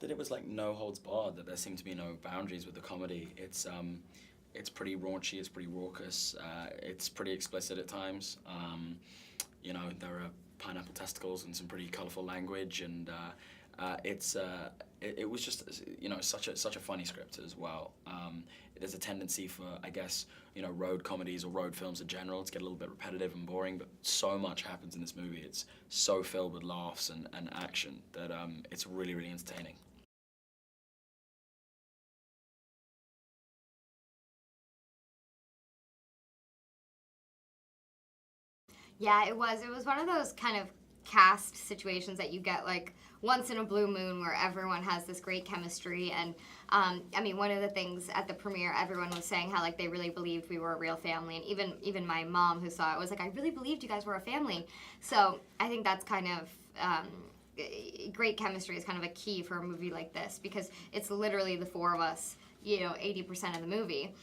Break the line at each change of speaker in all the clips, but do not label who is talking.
that it was like no holds barred, that there seemed to be no boundaries with the comedy. It's pretty raunchy, it's pretty raucous, it's pretty explicit at times. You know, there are pineapple testicles and some pretty colourful language, and it was just, you know, such a funny script as well. There's a tendency for, I guess, you know, road comedies or road films in general to get a little bit repetitive and boring, but so much happens in this movie. It's so filled with laughs and action that it's really, really entertaining.
Yeah, it was. It was one of those kind of cast situations that you get like once in a blue moon where everyone has this great chemistry. And I mean, one of the things at the premiere, everyone was saying how like they really believed we were a real family, and even my mom who saw it was like, I really believed you guys were a family. So I think that's kind of great chemistry is kind of a key for a movie like this, because it's literally the four of us, you know, 80% of the movie.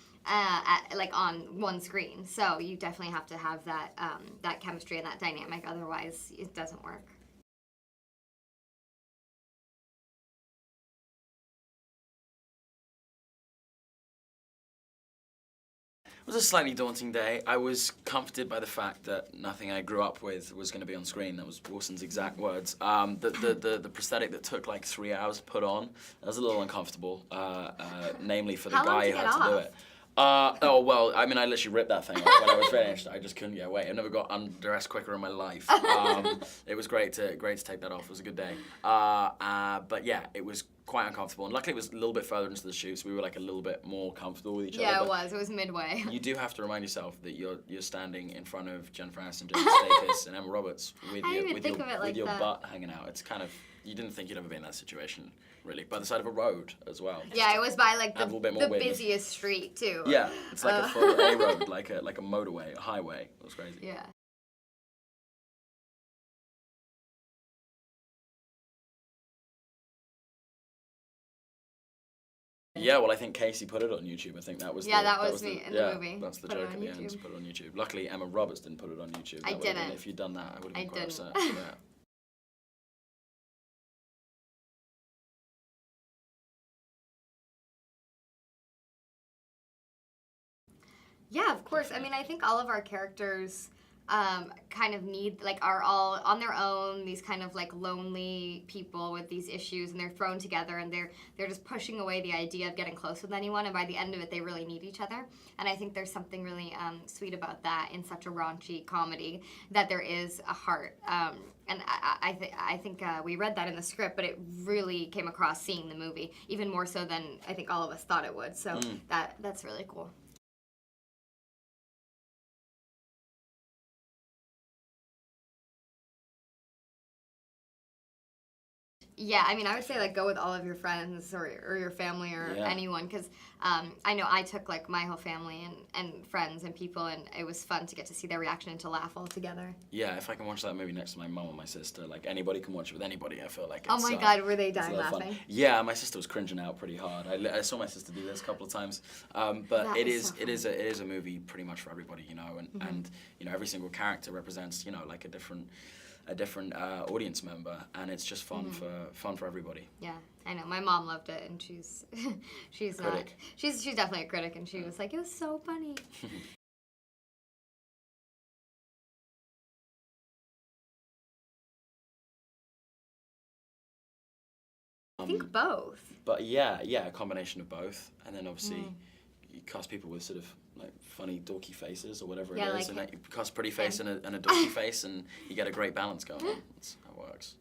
Like on one screen, so you definitely have to have that that chemistry and that dynamic. Otherwise, it doesn't work.
It was a slightly daunting day. I was comforted by the fact that nothing I grew up with was going to be on screen. That was Wilson's exact words. The prosthetic that took like 3 hours to put on, that was a little uncomfortable, namely for the
How long
guy
to
who
get
had to do
off?
it. Oh, well, I mean, I literally ripped that thing off when I was finished. I just couldn't get away. I've never got undressed quicker in my life. It was great to take that off. It was a good day. But yeah, it was quite uncomfortable. And luckily it was a little bit further into the shoot, so we were like a little bit more comfortable with each other.
Yeah,
But
it was. It was midway.
you do have to remind yourself that you're standing in front of Jennifer Aniston, Jason Statham, and Emma Roberts with
I didn't
your,
even
with
think
your,
of it
with
like
your
that.
butt hanging out. It's kind of, you didn't think you'd ever be in that situation, really. By the side of a road as well.
Yeah, it was by like
Add a little bit more
the
width.
busiest street too.
Yeah, it's like a full A road, like a motorway, a highway. It was crazy.
Yeah.
Yeah, well, I think Casey put it on YouTube. I think that was
Yeah,
the,
that was me in the movie.
That's the
Put it
joke
on
at the end.
YouTube.
Put it on YouTube. Luckily, Emma Roberts didn't put it on YouTube.
I
That would've been-
didn't.
If you'd done that, I would have been
I
quite
didn't.
upset. Yeah.
Yeah, of course. I mean, I think all of our characters kind of need, like, are all on their own, these kind of like lonely people with these issues, and they're thrown together, and they're just pushing away the idea of getting close with anyone, and by the end of it, they really need each other. And I think there's something really sweet about that in such a raunchy comedy, that there is a heart. And I think we read that in the script, but it really came across seeing the movie, even more so than I think all of us thought it would. So that's really cool. Yeah, I mean, I would say like go with all of your friends or your family or
Yeah.
anyone, because I know I took like my whole family and friends and people, and it was fun to get to see their reaction and to laugh all together.
Yeah, if I can watch that movie next to my mum or my sister, like anybody can watch it with anybody, I feel like
Oh
it's,
my God, were they
it's a
dying
lot of fun.
laughing?
Yeah, my sister was cringing out pretty hard. I saw my sister do this a couple of times, but
That
it
is
is
so
it is a movie pretty much for everybody, you know, and you know, every single character represents, you know, like a different audience member, and it's just fun for everybody.
Yeah, I know. My mom loved it, and she's
Critic.
she's definitely a critic, and she was like, it was so funny. I think both.
But yeah, a combination of both, and then obviously you cast people with sort of like funny dorky faces or whatever
Yeah,
it is,
like
and then you cast a pretty face and a dorky face, and you get a great balance going on. That's how it works.